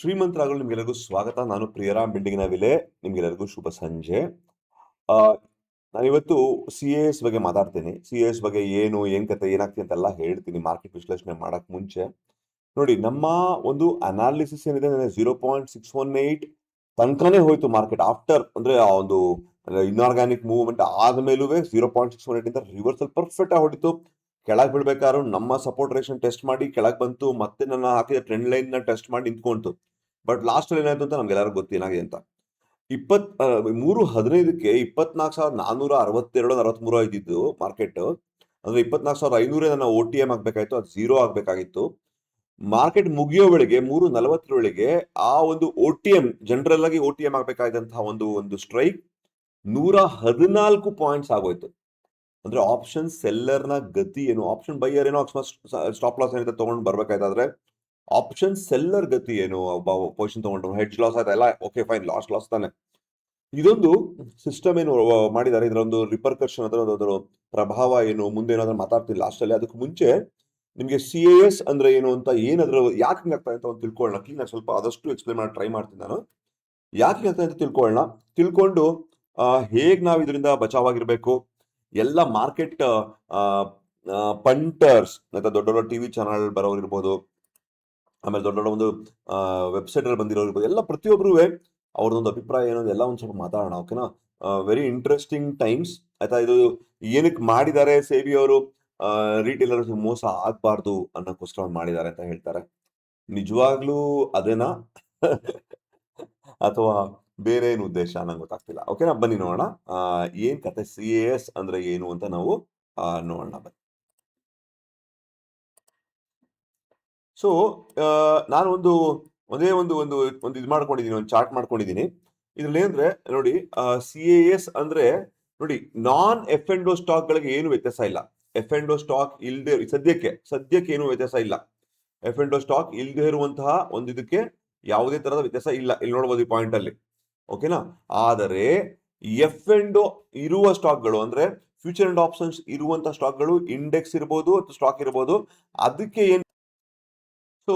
ಶ್ರೀಮಂತರಾಗಲು ನಿಮ್ಗೆಲ್ಲರಿಗೂ ಸ್ವಾಗತ. ನಾನು ಪ್ರಿಯರಾಮ್ ಬಿಲ್ಡಿಂಗ್‌ನ ವಿಲೆ. ನಿಮ್ಗೆಲ್ಲರಿಗೂ ಶುಭ ಸಂಜೆ. ಆ, ನಾನಿವತ್ತು ಸಿ-ಎ-ಎಸ್ ಬಗ್ಗೆ ಮಾತಾಡ್ತೀನಿ. ಸಿ-ಎ-ಎಸ್ ಬಗ್ಗೆ ಏನು, ಏನ್ ಕತೆ, ಏನಾಗ್ತಿದೆ ಅಂತೆಲ್ಲ ಹೇಳ್ತೀನಿ ಮಾರ್ಕೆಟ್ ವಿಶ್ಲೇಷಣೆ ಮಾಡಕ್ ಮುಂಚೆ. ನೋಡಿ, ನಮ್ಮ ಒಂದು ಅನಾಲಿಸಿಸ್ ಏನಿದೆ 0.618 ತನಕನೇ ಹೋಯ್ತು ಮಾರ್ಕೆಟ್. ಆಫ್ಟರ್ ಅಂದ್ರೆ ಆ ಒಂದು ಇನ್ಆರ್ಗಾನಿಕ್ ಮೂವ್ಮೆಂಟ್ ಆದ್ಮೇಲೂ 0.618 ಇಂದ ರಿವರ್ಸಲ್ ಪರ್ಫೆಕ್ಟ್ ಆಗಿ ಹೊಡಿತು. ಕೆಳಗೆ ಬೀಳ್ಬೇಕಾದ್ರೂ ನಮ್ಮ ಸಪೋರ್ಟ್ ರೇಷನ್ ಟೆಸ್ಟ್ ಮಾಡಿ ಕೆಳಗೆ ಬಂತು, ಮತ್ತೆ ನನ್ನ ಹಾಕಿದ ಟ್ರೆಂಡ್ ಲೈನ್ ನ ಟೆಸ್ಟ್ ಮಾಡಿ ನಿಂತ್ಕೊಂತು. ಬಟ್ ಲಾಸ್ಟ್ ಅಲ್ಲಿ ಏನಾಯ್ತು ಅಂತ ನಮ್ಗೆಲ್ಲರಿಗೂ ಗೊತ್ತು ಏನಾಗಿದೆ ಅಂತ. 3/15ಕ್ಕೆ 24,462 63 ಇದ್ದಿದ್ದು ಮಾರ್ಕೆಟ್. ಅಂದ್ರೆ 24,500 ನನ್ನ OTM ಆಗ್ಬೇಕಾಯ್ತು, ಅದು 0 ಆಗ್ಬೇಕಾಗಿತ್ತು. ಮಾರ್ಕೆಟ್ ಮುಗಿಯೋ ವೇಳೆಗೆ 3:40 ವೇಳೆಗೆ ಆ ಒಂದು OTM ಜನರಲ್ ಆಗಿ OTM ಆಗ್ಬೇಕಾದಂತಹ ಒಂದು ಸ್ಟ್ರೈಕ್ 114 ಪಾಯಿಂಟ್ಸ್ ಆಗೋಯ್ತು. ಅಂದ್ರೆ ಆಪ್ಷನ್ ಸೆಲ್ಲರ್ ನ ಗತಿ ಏನು, ಆಪ್ಷನ್ ಬೈಯರ್ ಏನೋ ಸ್ಟಾಪ್ ಲಾಸ್ ಏನಿದೆ ತಗೊಂಡು ಬರ್ಬೇಕಾಯ್ತಾದ್ರೆ ಆಪ್ಷನ್ ಸೆಲ್ಲರ್ ಗತಿ ಏನು, ಪೊಸಿಷನ್ ತಗೊಂಡು ಹೆಡ್ಜ್ ಲಾಸ್ ಆಯ್ತಾ ಎಲ್ಲ ಓಕೆ ಫೈನ್, ಲಾಸ್ ತಾನೆ. ಇದೊಂದು ಸಿಸ್ಟಮ್ ಏನು ಮಾಡಿದ್ದಾರೆ, ಇದರ ಒಂದು ರಿಪರ್ಕರ್ಷನ್ ಅದರ ಪ್ರಭಾವ ಏನು, ಮುಂದೆ ಏನಾದ್ರೂ ಮಾತಾಡ್ತೀನಿ ಲಾಸ್ಟ್ ಅಲ್ಲಿ. ಅದಕ್ಕೆ ಮುಂಚೆ ನಿಮ್ಗೆ ಸಿ-ಎ-ಎಸ್ ಅಂದ್ರೆ ಏನು ಅಂತ, ಏನಾದ್ರೂ ಯಾಕೆ ಹಿಂಗ್ ಆಗ್ತಾ ಅಂತ ಒಂದು ತಿಳ್ಕೊಳ್ಳೋಣ. ನಾನು ಸ್ವಲ್ಪ ಆದಷ್ಟು ಎಕ್ಸ್ಪ್ಲೇನ್ ಮಾಡಿ ಟ್ರೈ ಮಾಡ್ತೀನಿ. ನಾನು ಯಾಕೆ ಆಗ್ತಾ ಅಂತ ತಿಳ್ಕೊಂಡು ಹೇಗ್ ನಾವು ಇದರಿಂದ ಬಚಾವಾಗಿರ್ಬೇಕು. ಎಲ್ಲ ಮಾರ್ಕೆಟ್ ಪಂಟರ್ಸ್ ಅಥವಾ ದೊಡ್ಡ ದೊಡ್ಡ ಟಿವಿ ಚಾನಲ್ ಬರೋರು ಇರ್ಬೋದು, ಆಮೇಲೆ ದೊಡ್ಡ ದೊಡ್ಡ ಒಂದು ವೆಬ್ಸೈಟ್ ಅಲ್ಲಿ ಬಂದಿರೋರು ಇರ್ಬೋದು, ಎಲ್ಲ ಪ್ರತಿಯೊಬ್ಬರು ಅವ್ರದೊಂದು ಅಭಿಪ್ರಾಯ ಏನೋ ಎಲ್ಲ ಒಂದ್ ಸ್ವಲ್ಪ ಮಾತಾಡೋಣ. ಓಕೆನಾ? Very interesting times. ಆಯ್ತಾ? ಇದು ಏನಕ್ಕೆ ಮಾಡಿದ್ದಾರೆ ಸೇಬಿ ಅವರು, ರಿಟೇಲರ್ಸ್ ಮೋಸ ಆಗ್ಬಾರ್ದು ಅನ್ನೋಕ್ಕೋಸ್ಕರ ಮಾಡಿದ್ದಾರೆ ಅಂತ ಹೇಳ್ತಾರೆ. ನಿಜವಾಗ್ಲೂ ಅದೇನಾ ಅಥವಾ ಬೇರೆ ಏನು ಉದ್ದೇಶ ನಂಗೆ ಗೊತ್ತಾಗ್ತಿಲ್ಲ. ಓಕೆನಾ? ಬನ್ನಿ ನೋಡೋಣ ಏನ್ ಕತೆ, ಸಿ-ಎ-ಎಸ್ ಅಂದ್ರೆ ಏನು ಅಂತ ನಾವು ನೋಡೋಣ ಬನ್ನಿ. ಸೊ ನಾನು ಒಂದೇ ಒಂದು ಇದು ಮಾಡ್ಕೊಂಡಿದ್ದೀನಿ, ಒಂದು ಚಾರ್ಟ್ ಮಾಡ್ಕೊಂಡಿದ್ದೀನಿ. ಇದ್ರಲ್ಲಿ ಏನಂದ್ರೆ ನೋಡಿ, ಸಿ-ಎ-ಎಸ್ ಅಂದ್ರೆ ನೋಡಿ, ನಾನ್ ಎಫ್ ಅಂಡ್ ಓ ಸ್ಟಾಕ್ ಗಳಿಗೆ ಏನು ವ್ಯತ್ಯಾಸ ಇಲ್ಲ. ಎಫ್ ಅಂಡ್ ಓ ಸ್ಟಾಕ್ ಇಲ್ದೇ ಸದ್ಯಕ್ಕೆ ಏನು ವ್ಯತ್ಯಾಸ ಇಲ್ಲ. ಎಫ್ ಅಂಡ್ ಓ ಸ್ಟಾಕ್ ಇಲ್ದೇ ಇರುವಂತಹ ಒಂದು ಇದಕ್ಕೆ ಯಾವುದೇ ತರಹದ ವ್ಯತ್ಯಾಸ ಇಲ್ಲ. ಇಲ್ಲಿ ನೋಡಬಹುದು ಈ ಪಾಯಿಂಟ್ ಅಲ್ಲಿ. ಓಕೆನಾ? ಆದರೆ ಎಫ್ ಅಂಡ್ ಓ ಇರುವ ಸ್ಟಾಕ್ಗಳು ಅಂದ್ರೆ ಫ್ಯೂಚರ್ ಅಂಡ್ ಆಪ್ಷನ್ಸ್ ಇರುವಂತಹ ಸ್ಟಾಕ್ಗಳು, ಇಂಡೆಕ್ಸ್ ಇರಬಹುದು ಅಥವಾ ಸ್ಟಾಕ್ ಇರಬಹುದು, ಅದಕ್ಕೆ ಏನ್. ಸೊ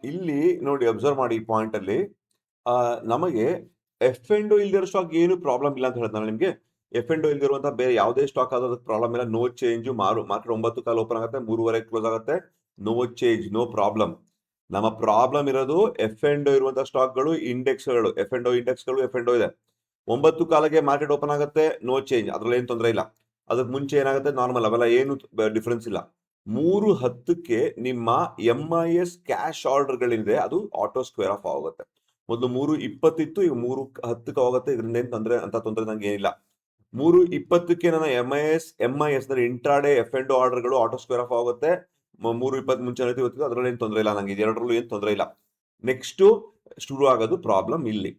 ಇಲ್ಲಿ ನೋಡಿ, ಅಬ್ಸರ್ವ್ ಮಾಡಿ ಈ ಪಾಯಿಂಟ್ ಅಲ್ಲಿ. ನಮಗೆ ಎಫ್ ಅಂಡ್ ಓ ಇಲ್ದಿರೋ ಸ್ಟಾಕ್ ಏನು ಪ್ರಾಬ್ಲಮ್ ಇಲ್ಲ ಅಂತ ಹೇಳಿದ್ ನಾನು ನಿಮ್ಗೆ. ಎಫ್ ಅಂಡ್ ಓ ಇಲ್ದಿರುವಂತಹ ಬೇರೆ ಯಾವುದೇ ಸ್ಟಾಕ್ ಆಗೋದಕ್ಕೆ ಪ್ರಾಬ್ಲಮ್ ಇಲ್ಲ. No change. ಮಾರ್ಕೆಟ್ 9 ಕಾಲು ಓಪನ್ ಆಗುತ್ತೆ, 3:30 ಕ್ಲೋಸ್ ಆಗುತ್ತೆ. No change, no problem. ನಮ್ಮ ಪ್ರಾಬ್ಲಮ್ ಇರೋದು ಎಫ್ ಅಂಡ್ ಓ ಇರುವಂತಹ ಸ್ಟಾಕ್ಗಳು, ಇಂಡೆಕ್ಸ್ಗಳು. ಎಫ್ ಅಂಡ್ ಓ ಇಂಡೆಕ್ಸ್ಗಳು, ಎಫ್ ಅಂಡ್ ಓ ಇದೆ. 9 ಕಾಲಿಗೆ ಮಾರ್ಕೆಟ್ ಓಪನ್ ಆಗುತ್ತೆ, ನೋ ಚೇಂಜ್, ಅದ್ರಲ್ಲಿ ಏನು ತೊಂದರೆ ಇಲ್ಲ. ಅದಕ್ಕೆ ಮುಂಚೆ ಏನಾಗುತ್ತೆ ನಾರ್ಮಲ್, ಅವೆಲ್ಲ ಏನು ಡಿಫ್ರೆನ್ಸ್ ಇಲ್ಲ. 3:10ಕ್ಕೆ ನಿಮ್ಮ MIS ಕ್ಯಾಶ್ ಆರ್ಡರ್ ಗಳಿದೆ, ಅದು ಆಟೋ ಸ್ಕ್ವೇರ್ ಆಫ್ ಆಗುತ್ತೆ. ಮೊದಲು 3:20 ಇತ್ತು, ಈಗ 3:10ಕ್ಕೆ ಹೋಗುತ್ತೆ. ಇದರಿಂದ ಏನು ತೊಂದರೆ ನಂಗೆ ಏನಿಲ್ಲ. 3:20ಕ್ಕೆ ನನ್ನ MIS ಅಂದ್ರೆ ಇಂಟ್ರಾಡೇ ಎಫ್ ಅಂಡ್ ಆರ್ಡರ್ಗಳು ಆಟೋ ಸ್ಕ್ವೇರ್ ಆಫ್ ಆಗುತ್ತೆ. 3:20 ಮುಂಚೆ ಇವತ್ತಿತ್ತು, ಅದರಲ್ಲಿ ಏನು ತೊಂದರೆ ಇಲ್ಲ ನಂಗೆ, ಎರಡರಲ್ಲೂ ಏನು ತೊಂದರೆ ಇಲ್ಲ. ನೆಕ್ಸ್ಟ್ ಶುರು ಆಗೋದು ಪ್ರಾಬ್ಲಮ್ ಇಲ್ಲಿ.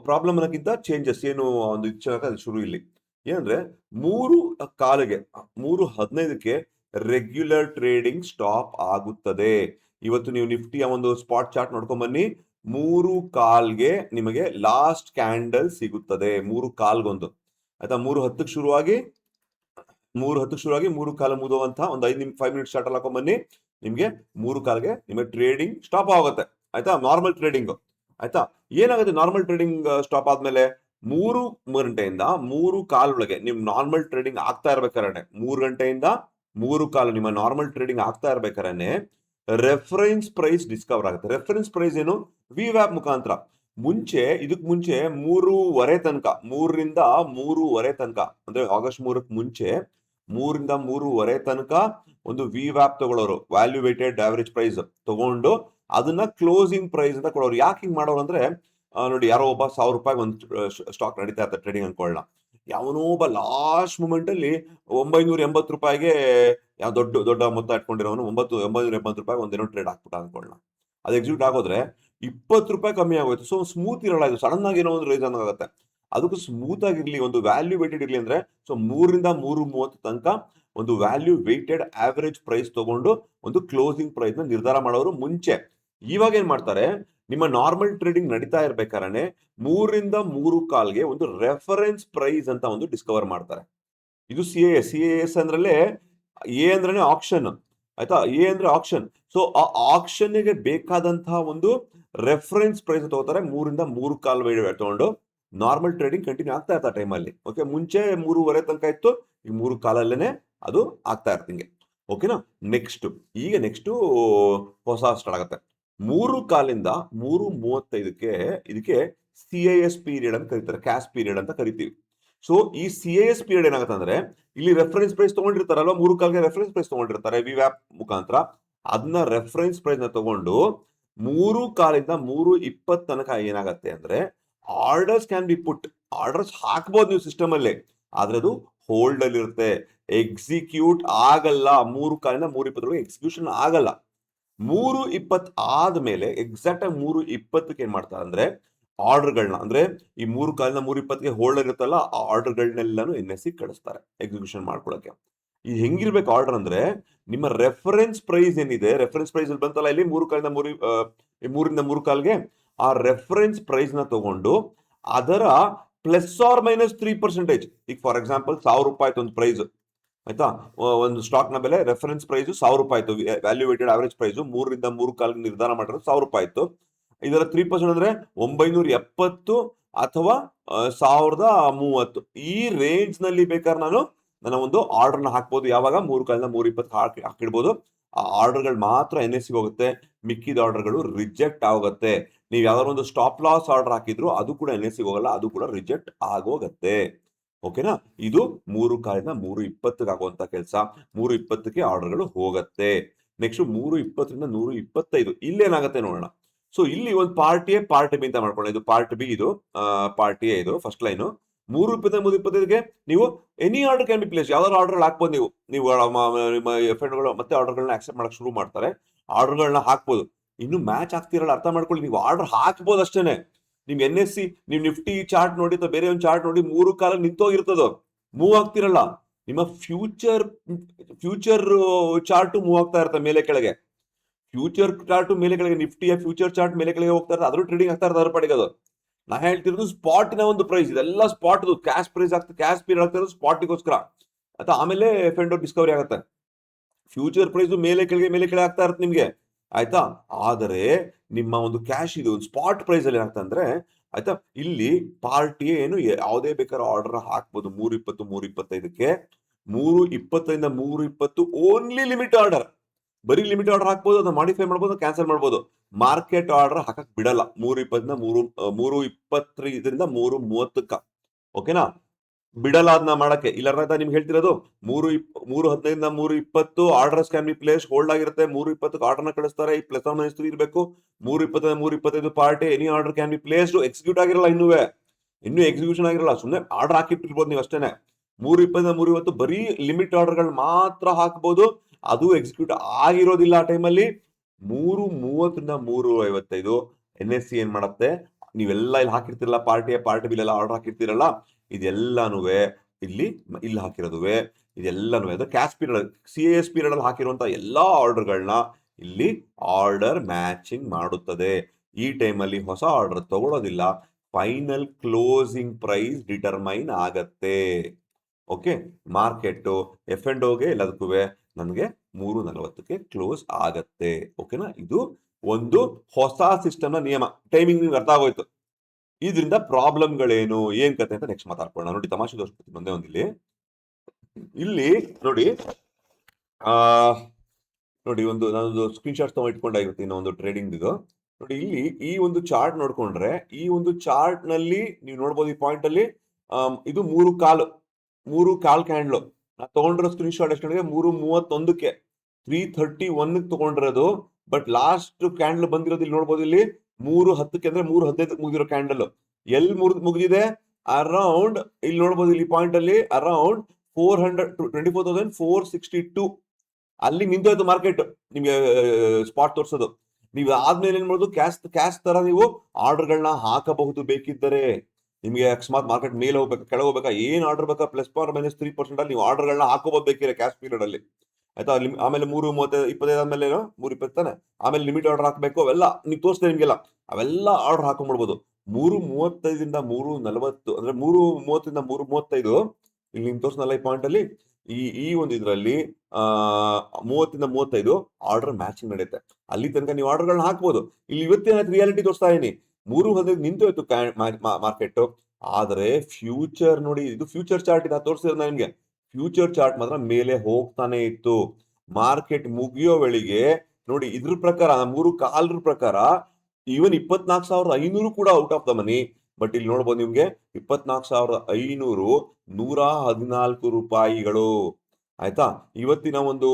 ಪ್ರಾಬ್ಲಮ್ ಅನ್ನೋಕ್ಕಿಂತ ಚೇಂಜಸ್ ಏನು ಒಂದು ಅದು ಶುರು ಇಲ್ಲಿ. ಏನಂದ್ರೆ 3:15ಕ್ಕೆ 3:15ಕ್ಕೆ ರೆಗ್ಯುಲರ್ ಟ್ರೇಡಿಂಗ್ ಸ್ಟಾಪ್ ಆಗುತ್ತದೆ. ಇವತ್ತು ನೀವು ನಿಫ್ಟಿಯ ಒಂದು ಸ್ಪಾಟ್ ಚಾರ್ಟ್ ನೋಡ್ಕೊಂಡ್ ಬನ್ನಿ. 3:15ಕ್ಕೆ ನಿಮಗೆ ಲಾಸ್ಟ್ ಕ್ಯಾಂಡಲ್ ಸಿಗುತ್ತದೆ. 3:15ಗೊಂದು ಆಯ್ತಾ. 3:10ಕ್ಕೆ ಶುರುವಾಗಿ 3:15 ಮುಗಿಯುವಂತಹ ಒಂದು 5 ಮಿನಿಟ್ಸ್ ಚಾರ್ಟ್ ಅಲ್ಲಿ ಹಾಕೊಂಡ್ ಬನ್ನಿ. ನಿಮ್ಗೆ 3:15ಕ್ಕೆ ನಿಮಗೆ ಟ್ರೇಡಿಂಗ್ ಸ್ಟಾಪ್ ಆಗುತ್ತೆ. ಆಯ್ತಾ? Normal trading. ಆಯ್ತಾ? ಏನಾಗುತ್ತೆ ನಾರ್ಮಲ್ ಟ್ರೇಡಿಂಗ್ ಸ್ಟಾಪ್ ಆದ್ಮೇಲೆ 3 ಗಂಟೆಯಿಂದ 3:15 ಒಳಗೆ ನಿಮ್ ನಾರ್ಮಲ್ ಟ್ರೇಡಿಂಗ್ ಆಗ್ತಾ ಇರ್ಬೇಕಾದ್ರೆ, 3 ಗಂಟೆಯಿಂದ 3:15 ನಿಮ್ಮ ನಾರ್ಮಲ್ ಟ್ರೇಡಿಂಗ್ ಆಗ್ತಾ ಇರ್ಬೇಕಾದ್ರೆ ರೆಫರೆನ್ಸ್ ಪ್ರೈಸ್ ಡಿಸ್ಕವರ್ ಆಗುತ್ತೆ. ರೆಫರೆನ್ಸ್ ಪ್ರೈಸ್ ಏನು? ವಿವ್ಯಾಪ್ ಮುಖಾಂತರ. ಇದಕ್ ಮುಂಚೆ 3:15 ತನಕ, 3ರಿಂದ 3:15 ತನಕ ಅಂದ್ರೆ ಆಗಸ್ಟ್ 3ಕ್ಕೆ ಮುಂಚೆ 3ರಿಂದ 3:15 ತನಕ ಒಂದು ವಿವ್ಯಾಪ್ ತಗೊಳ್ಳೋರು, ವ್ಯಾಲ್ಯೂ ವೇಟೆಡ್ ಆವರೇಜ್ ಪ್ರೈಸ್ ತಗೊಂಡು ಅದನ್ನ ಕ್ಲೋಸಿಂಗ್ ಪ್ರೈಸ್ ಅಂತ ಕೊಡೋರು. ಯಾಕೆ ಹಿಂಗ್ ಮಾಡೋರು ಅಂದ್ರೆ, ನೋಡಿ, ಯಾರೋ ಒಬ್ಬ 1,000 ರೂಪಾಯಿ ಒಂದು ಸ್ಟಾಕ್ ನಡೀತಾ ಇರ್ತಾರೆ ಟ್ರೇಡಿಂಗ್ ಅನ್ಕೊಳ್ಳೋಣ. ಯಾವನೋ ಒಬ್ಬ ಲಾಸ್ಟ್ ಮೂಮೆಂಟ್ ಅಲ್ಲಿ 980 ರೂಪಾಯಿಗೆ ಯಾವ ದೊಡ್ಡ ಮೊತ್ತ ಇಟ್ಕೊಂಡಿರೋನು 980 ರೂಪಾಯಿ ಒಂದೇನೋ ಟ್ರೇಡ್ ಹಾಕ್ಬಿಟ್ಟ ಅನ್ಕೊಳ್ಳೋಣ. ಅದು ಎಕ್ಸಿಕ್ಯೂಟ್ ಆಗೋದ್ರೆ 20 ರೂಪಾಯಿ ಕಮ್ಮಿ ಆಗೋಯ್ತು. ಸೊ ಸ್ಮೂತ್ ಇರಲ್ಲ ಇದು, ಸಡನ್ ಆಗಿ ಏನೋ ಒಂದು ರೀಸನ್ ಆಗುತ್ತೆ. ಅದಕ್ಕೂ ಸ್ಮೂತ್ ಆಗಿರ್ಲಿ, ಒಂದು ವ್ಯಾಲ್ಯೂ ವೇಟೆಡ್ ಇರ್ಲಿ ಅಂದ್ರೆ, ಸೊ 3ರಿಂದ 3:30 ತನಕ ಒಂದು ವ್ಯಾಲ್ಯೂ ವೇಟೆಡ್ ಆವರೇಜ್ ಪ್ರೈಸ್ ತಗೊಂಡು ಒಂದು ಕ್ಲೋಸಿಂಗ್ ಪ್ರೈಸ್ ನ ನಿರ್ಧಾರ ಮಾಡೋರು ಮುಂಚೆ. ಇವಾಗ ಏನ್ ಮಾಡ್ತಾರೆ, ನಿಮ್ಮ ನಾರ್ಮಲ್ ಟ್ರೇಡಿಂಗ್ ನಡೀತಾ ಇರ್ಬೇಕಾದ್ರೆ 3ರಿಂದ 3:15ಗೆ ಒಂದು ರೆಫರೆನ್ಸ್ ಪ್ರೈಸ್ ಅಂತ ಒಂದು ಡಿಸ್ಕವರ್ ಮಾಡ್ತಾರೆ. ಇದು ಸಿ-ಎ-ಎಸ್ ಅಂದ್ರಲ್ಲೇ ಎ ಅಂದ್ರೆ ಆಕ್ಷನ್. ಆಯ್ತಾ? ಎ ಅಂದ್ರೆ ಆಕ್ಷನ್. ಸೊ ಆ ಆಕ್ಷನ್ ಗೆ ಬೇಕಾದಂತಹ ಒಂದು ರೆಫರೆನ್ಸ್ ಪ್ರೈಸ್ ತಗೋತಾರೆ 3 ರಿಂದ 3.25 ತಗೊಂಡು ನಾರ್ಮಲ್ ಟ್ರೇಡಿಂಗ್ ಕಂಟಿನ್ಯೂ ಆಗ್ತಾ ಇರ್ತಾರೆ ಟೈಮಲ್ಲಿ. ಓಕೆ, ಮುಂಚೆ 3.25 ತನಕ ಇತ್ತು, ಈಗ 3.25 ಅದು ಆಗ್ತಾ ಇರ್ತಿಂಗೆ. ಓಕೆನಾ. ನೆಕ್ಸ್ಟ್ ಹೊಸ ಸ್ಟಾರ್ಟ್ ಆಗುತ್ತೆ 3.25 3.35 ಇದಕ್ಕೆ CIS ಪೀರಿಯಡ್ ಅಂತ ಕರೀತಾರೆ, ಕ್ಯಾಶ್ ಪೀರಿಯಡ್ ಅಂತ ಕರಿತೀವಿ. ಸೊ ಈ CIS ಪೀರಿಯಡ್ ಏನಾಗುತ್ತೆ ಅಂದ್ರೆ, ಇಲ್ಲಿ ರೆಫರೆನ್ಸ್ ಪ್ರೈಸ್ ತಗೊಂಡಿರ್ತಾರಲ್ವಾ, 3.25 ರೆಫರೆನ್ಸ್ ಪ್ರೈಸ್ ತಗೊಂಡಿರ್ತಾರೆ ವಿವ್ಯಾಪ್ ಮುಖಾಂತರ, ಅದನ್ನ ರೆಫರೆನ್ಸ್ ಪ್ರೈಸ್ ನ ತಗೊಂಡು 3.25 3.20 ತನಕ ಏನಾಗತ್ತೆ ಅಂದ್ರೆ orders can be put, orders ಹಾಕ್ಬೋದು ನೀವು ಸಿಸ್ಟಮ್ ಅಲ್ಲಿ, ಆದ್ರೆ ಅದು ಹೋಲ್ಡ್ ಅಲ್ಲಿ ಇರುತ್ತೆ, ಎಕ್ಸಿಕ್ಯೂಟ್ ಆಗಲ್ಲ. 3.25 3.20 ಎಕ್ಸಿಕ್ಯೂಷನ್ ಆಗಲ್ಲ. 3.20 ಆದ್ಮೇಲೆ ಎಕ್ಸಾಕ್ಟ್ ಆಗಿ 3.20 ಏನ್ ಮಾಡ್ತಾರೆ ಅಂದ್ರೆ ಆರ್ಡರ್ಗಳನ್ನ, ಅಂದ್ರೆ ಈ 3.25 3.20 ಹೋಲ್ಡ್ ಇರುತ್ತಲ್ಲ, ಆ ಆರ್ಡರ್ಗಳನ್ನೆಲ್ಲಾನು NSE ಕಳಿಸ್ತಾರೆ ಎಕ್ಸಿಕ್ಯೂಷನ್ ಮಾಡ್ಕೊಳಕ್ಕೆ. ಇದು ಹೆಂಗಿರ್ಬೇಕು ಆರ್ಡರ್ ಅಂದ್ರೆ, ನಿಮ್ಮ ರೆಫರೆನ್ಸ್ ಪ್ರೈಸ್ ಏನಿದೆ, ರೆಫರೆನ್ಸ್ ಪ್ರೈಸ್ ಬಂತಲ್ಲ ಇಲ್ಲಿ 3.25 ಆ ರೆಫರೆನ್ಸ್ ಪ್ರೈಸ್ ನ ತಗೊಂಡು ಅದರ +or-3%. ಈಗ ಫಾರ್ ಎಕ್ಸಾಂಪಲ್ 1,000 ರೂಪಾಯಿ ಒಂದು ಪ್ರೈಸ್ ಆಯ್ತಾ, ಒಂದು ಸ್ಟಾಕ್ ನ ಬೆಲೆ ರೆಫರೆನ್ಸ್ ಪ್ರೈಸ್ 1,000 ರೂಪಾಯಿ ಇತ್ತು, ವ್ಯಾಲ್ಯೂಯೇಟೆಡ್ ಆವರೇಜ್ ಪ್ರೈಸ್ 3 ರಿಂದ 3.25 ನಿರ್ಧಾರ ಮಾಡಿರೋದು 1,000 ರೂಪಾಯಿ ಇತ್ತು. ಇದರ 3% ಅಂದ್ರೆ 970 ಅಥವಾ 1,030. ಈ ರೇಂಜ್ ನಲ್ಲಿ ಬೇಕಾದ್ರೆ ನನ್ನ ಒಂದು ಆರ್ಡರ್ ನ ಹಾಕ್ಬೋದು. ಯಾವಾಗ 3.25 3.20 ಹಾಕಿಡ್ಬೋದು. ಆ ಆರ್ಡರ್ಗಳು ಮಾತ್ರ NSE ಹೋಗುತ್ತೆ, ಮಿಕ್ಕಿದ ಆರ್ಡರ್ಗಳು ರಿಜೆಕ್ಟ್ ಆಗುತ್ತೆ. ನೀವು ಯಾವ್ದಾದ್ರು ಒಂದು ಸ್ಟಾಪ್ ಲಾಸ್ ಆರ್ಡರ್ ಹಾಕಿದ್ರು ಅದು ಕೂಡ NSE ಹೋಗಲ್ಲ, ಅದು ಕೂಡ ರಿಜೆಕ್ಟ್ ಆಗೋಗತ್ತೆ. ಓಕೆನಾ. ಇದು 3.25 3.20 ಆಗುವಂತ ಕೆಲಸ. 3.20 ಆರ್ಡರ್ಗಳು ಹೋಗತ್ತೆ. ನೆಕ್ಸ್ಟ್ 3.20 ರಿಂದ 125 ಇಲ್ಲೇನಾಗತ್ತೆ ನೋಡೋಣ. ಸೊ ಇಲ್ಲಿ ಒಂದು ಪಾರ್ಟಿ ಎ ಪಾರ್ಟಿ ಬಿ ಅಂತ ಮಾಡ್ಕೊಳ್ಳಿ. ಇದು ಪಾರ್ಟ್ ಬಿ, ಇದು ಪಾರ್ಟಿ ಎ, ಇದು ಫಸ್ಟ್ ಲೈನ್. 3.20 3.25 ನೀವು any order can be place, ಯಾವ್ದಾದ್ರು ಆರ್ಡರ್ ಹಾಕ್ಬೋದು. ನೀವು ನಿಮ್ಮ ಫ್ರೆಂಡ್ಗಳು ಮತ್ತೆ ಆರ್ಡರ್ಗಳನ್ನ ಆಕ್ಸೆಪ್ಟ್ ಮಾಡಕ್ ಶುರು ಮಾಡ್ತಾರೆ, ಆರ್ಡರ್ಗಳನ್ನ ಹಾಕ್ಬೋದು. ಇನ್ನು ಮ್ಯಾಚ್ ಆಗ್ತಿರಲ್ಲ, ಅರ್ಥ ಮಾಡ್ಕೊಳ್ಳಿ. ನೀವು ಆರ್ಡರ್ ಹಾಕ್ಬೋದು ಅಷ್ಟೇನೆ. ನಿಮ್ NSE, ನೀವು ನಿಫ್ಟಿ ಚಾರ್ಟ್ ನೋಡಿ ಅಥವಾ ಬೇರೆ ಒಂದು ಚಾರ್ಟ್ ನೋಡಿ 3 ಕಾಲ ನಿಂತೋಗಿರ್ತದ, ಮೂವ್ ಆಗ್ತಿರಲ್ಲ. ನಿಮ್ಮ ಫ್ಯೂಚರ್ ಚಾರ್ಟ್ ಮೂವ್ ಆಗ್ತಾ ಇರುತ್ತೆ ಮೇಲೆ ಕೆಳಗೆ. ಫ್ಯೂಚರ್ ಚಾರ್ಟ್ ಮೇಲೆ ಕೆಳಗೆ, ನಿಫ್ಟಿಯ ಫ್ಯೂಚರ್ ಚಾರ್ಟ್ ಮೇಲೆ ಕೆಳಗೆ ಹೋಗ್ತಾ ಇರ್ತದೆ, ಅದ್ರ ಟ್ರೇಡಿಂಗ್ ಆಗ್ತಾ ಇರ್ತದೆ ಅದರ ಪಾಡಿಗೆ. ಅದು ನಾ ಹೇಳ್ತಿರೋದು ಸ್ಪಾಟ್ ನ ಒಂದು ಪ್ರೈಸ್, ಇದೆಲ್ಲ ಸ್ಪಾಟ್, ಕ್ಯಾಶ್ ಪ್ರೈಸ್ ಆಗ್ತದೆ, ಕ್ಯಾಶ್ ಪೀರಿಯಡ್ ಆಗ್ತಾ ಇರೋದು ಸ್ಪಾಟ್ಗೋಸ್ಕರ. ಅಥವಾ ಆಮೇಲೆ ಫೆಂಡೋ ಡಿಸ್ಕವರಿ ಆಗುತ್ತೆ. ಫ್ಯೂಚರ್ ಪ್ರೈಸ್ ಮೇಲೆ ಕೆಳಗೆ ಆಗ್ತಾ ಇರುತ್ತೆ ನಿಮ್ಗೆ, ಆಯ್ತಾ. ಆದರೆ ನಿಮ್ಮ ಒಂದು ಕ್ಯಾಶ್, ಇದು ಒಂದು ಸ್ಪಾಟ್ ಪ್ರೈಸ್ ಅಲ್ಲಿ ಏನಾಗ್ತಾ ಅಂದ್ರೆ, ಆಯ್ತಾ, ಇಲ್ಲಿ ಪಾರ್ಟಿ ಏನು ಯಾವುದೇ ಬೇಕಾದ್ರೂ ಆರ್ಡರ್ ಹಾಕ್ಬೋದು. 3.20 3.25 3.20 3.20 ಓನ್ಲಿ ಲಿಮಿಟ್ ಆರ್ಡರ್, ಬರೀ ಲಿಮಿಟ್ ಆರ್ಡರ್ ಹಾಕ್ಬೋದು, ಅದನ್ನ ಮಾಡಿಫೈ ಮಾಡ್ಬೋದು, ಕ್ಯಾನ್ಸಲ್ ಮಾಡ್ಬೋದು. ಮಾರ್ಕೆಟ್ ಆರ್ಡರ್ ಹಾಕಕ್ ಬಿಡಲ್ಲ 3.20 3.30. ಓಕೆನಾ, ಬಿಡಲ್ಲ ಅದನ್ನ ಮಾಡಕ್ಕೆ. ಇಲ್ಲ ನಿಮ್ಗೆ ಹೇಳ್ತಿರೋದು 3.15 3.20 orders can be place, hold ಆಗಿರುತ್ತೆ. 3.20 ಆರ್ಡರ್ ಕಳಿಸ್ತಾರೆ, ಈ +or-3 ಇರಬೇಕು. 3.20 3.25 party any order can be placed, execute ಆಗಿರಲ್ಲ, ಇನ್ನೂ ಎಕ್ಸಿಕ್ಯೂಷನ್ ಆಗಿರಲ್ಲ, ಸುಮ್ಮನೆ ಆರ್ಡರ್ ಹಾಕಿಟ್ಟಿರ್ಬೋದು ನೀವು ಅಷ್ಟೇನೆ. 3.20 3.20 ಬರೀ ಲಿಮಿಟ್ ಆರ್ಡರ್ಗಳು ಮಾತ್ರ ಹಾಕ್ಬೋದು, ಅದು ಎಕ್ಸಿಕ್ಯೂಟ್ ಆಗಿರೋದಿಲ್ಲ ಆ ಟೈಮಲ್ಲಿ. 3.30 ರಿಂದ 3.55 NSE ಏನ್ ಮಾಡತ್ತೆ, ನೀವೆಲ್ಲ ಇಲ್ಲಿ ಹಾಕಿರ್ತಿರಲ್ಲ, ಪಾರ್ಟಿ ಬಿಲ್ ಎಲ್ಲ ಆರ್ಡರ್ ಹಾಕಿರ್ತಿರಲ್ಲ, ಇದೆಲ್ಲಾನು ಇಲ್ಲಿ ಹಾಕಿರೋದುವೆ, ಇದೆಲ್ಲಾನು ಅದು ಕ್ಯಾಶ್ ಪೀರಿಯಡ್, CIS ಪೀರಿಯಡ್ ಅಲ್ಲಿ ಹಾಕಿರುವಂತ ಎಲ್ಲಾ ಆರ್ಡರ್ಗಳನ್ನ ಇಲ್ಲಿ ಆರ್ಡರ್ ಮ್ಯಾಚಿಂಗ್ ಮಾಡುತ್ತದೆ. ಈ ಟೈಮಲ್ಲಿ ಹೊಸ ಆರ್ಡರ್ ತಗೊಳ್ಳೋದಿಲ್ಲ, ಫೈನಲ್ ಕ್ಲೋಸಿಂಗ್ ಪ್ರೈಸ್ ಡಿಟರ್ಮೈನ್ ಆಗತ್ತೆ. ಓಕೆ, ಮಾರ್ಕೆಟ್ F&Oಗೆ ಎಲ್ಲದಕ್ಕೂ ನಮಗೆ 3.40 ಕ್ಲೋಸ್ ಆಗತ್ತೆ. ಓಕೆನಾ. ಇದು ಒಂದು ಹೊಸ ಸಿಸ್ಟಮ್ ನ ನಿಯಮ. ಟೈಮಿಂಗ್ ನಿಮ್ಗೆ ಅರ್ಥ ಆಗೋಯ್ತು. ಇದರಿಂದ ಪ್ರಾಬ್ಲಮ್ಗಳೇನು, ಏನ್ ಕತೆ ಅಂತ ನೆಕ್ಸ್ಟ್ ಮಾತಾಡ್ಕೊಳ್ಳೋಣ. ನೋಡಿ, ತಮಾಷೆ ತೋರಿಸ್ಬಿಡ್ತೀನಿ ಒಂದೇ ಒಂದಿಲ್ಲಿ. ಇಲ್ಲಿ ನೋಡಿ, ನೋಡಿ ನಾನೊಂದು ಸ್ಕ್ರೀನ್ ಶಾಟ್ ಇಟ್ಕೊಂಡಾಗಿರುತ್ತೆ ಇನ್ನೊಂದು ಟ್ರೇಡಿಂಗ್ ಇದು. ನೋಡಿ, ಇಲ್ಲಿ ಈ ಒಂದು ಚಾರ್ಟ್ ನೋಡ್ಕೊಂಡ್ರೆ, ಈ ಒಂದು ಚಾರ್ಟ್ ನಲ್ಲಿ ನೀವು ನೋಡ್ಬೋದು, ಈ ಪಾಯಿಂಟ್ ಅಲ್ಲಿ ಇದು 3 ಕಾಲ್ ಕ್ಯಾಂಡ್ಲು ನಾ ತಗೊಂಡಿರೋ ಸ್ಕ್ರೀನ್ ಶಾಟ್ ಎಷ್ಟು 3:31 3:31 ತಗೊಂಡಿರೋದು. ಬಟ್ ಲಾಸ್ಟ್ ಕ್ಯಾಂಡಲ್ ಬಂದಿರೋದು ಇಲ್ಲಿ ನೋಡ್ಬೋದು, ಇಲ್ಲಿ 3:10 ಅಂದ್ರೆ 3:15 ಮುಗಿದಿರೋ ಕ್ಯಾಂಡಲ್ ಎಲ್ಲಿ ಮುಗಿದಿದೆ, ಅರೌಂಡ್ ಇಲ್ಲಿ ನೋಡ್ಬೋದು, ಇಲ್ಲಿ ಪಾಯಿಂಟ್ ಅಲ್ಲಿ ಅರೌಂಡ್ 24,462 ಅಲ್ಲಿ ನಿಂತೋಯ್ತು ಮಾರ್ಕೆಟ್. ನಿಮ್ಗೆ ಸ್ಪಾಟ್ ತೋರಿಸೋದು. ನೀವು ಆದ್ಮೇಲೆ ಏನ್ ಮಾಡೋದು, ಕ್ಯಾಶ್ ತರ ನೀವು ಆರ್ಡರ್ಗಳನ್ನ ಹಾಕಬಹುದು ಬೇಕಿದ್ದರೆ. ನಿಮಗೆ ಅಕಸ್ಮಾತ್ ಮಾರ್ಕೆಟ್ ಮೇಲೆ ಹೋಗ್ಬೇಕಾ ಕೆಳಗೆ ಹೋಗ್ಬೇಕಾ, ಏನ್ ಆರ್ಡರ್ ಬೇಕಾ, +or-3% ಅಲ್ಲಿ ನೀವು ಆರ್ಡರ್ಗಳನ್ನ ಹಾಕೋಬಹುದು ಬೇಕಿದ್ರೆ ಕ್ಯಾಶ್ ಪೀರಿಯಡ್ ಅಲ್ಲಿ, ಆಯ್ತಾ. ಆಮೇಲೆ 3:25 ಆದ್ಮೇಲೆ 3:20 ತಾನೆ, ಆಮೇಲೆ ಲಿಮಿಟ್ ಆರ್ಡರ್ ಹಾಕಬೇಕು, ಅವೆಲ್ಲ ನೀವು ತೋರಿಸ್ತೇನೆ ನಿಮ್ಗೆಲ್ಲ, ಅವೆಲ್ಲ ಆರ್ಡರ್ ಹಾಕೊಂಡ್ಬಿಡ್ಬೋದು. 3:35 ರಿಂದ 3:40 ಅಂದ್ರೆ 3:30 ರಿಂದ 3:35 ಇಲ್ಲಿ ನಿಮ್ ತೋರಿಸ್ನಲ್ಲ ಈ ಪಾಯಿಂಟ್ ಅಲ್ಲಿ, ಈ ಒಂದು ಇದರಲ್ಲಿ 30 ಇಂದ 35 ಆರ್ಡರ್ ಮ್ಯಾಚಿಂಗ್ ನಡೆಯುತ್ತೆ. ಅಲ್ಲಿ ತನಕ ನೀವು ಆರ್ಡರ್ಗಳನ್ನ ಹಾಕ್ಬೋದು. ಇಲ್ಲಿ ಇವತ್ತೇನ ರಿಯಾಲಿಟಿ ತೋರಿಸ್ತಾ ಇದೀನಿ, 3:15 ನಿಂತೋಯ್ತು ಮಾರ್ಕೆಟ್. ಆದರೆ ಫ್ಯೂಚರ್ ನೋಡಿ, ಇದು ಫ್ಯೂಚರ್ ಚಾರ್ಟ್ ಇದೆ ತೋರಿಸಿದ್ರೆ ನಿಮ್ಗೆ. ಫ್ಯೂಚರ್ ಚಾರ್ಟ್ ಮಾತ್ರ ಮೇಲೆ ಹೋಗ್ತಾನೆ ಇತ್ತು. ಮಾರ್ಕೆಟ್ ಮುಗಿಯೋ ವೇಳೆಗೆ ನೋಡಿ, ಇದ್ರ ಪ್ರಕಾರ 3 ಕಾಲರ ಪ್ರಕಾರ ಈವನ್ 24,500 ಕೂಡ out of the money. But ಇಲ್ಲಿ ನೋಡ್ಬೋದು ನಿಮ್ಗೆ 24,500 114 ರೂಪಾಯಿಗಳು. ಆಯ್ತಾ, ಇವತ್ತಿನ ಒಂದು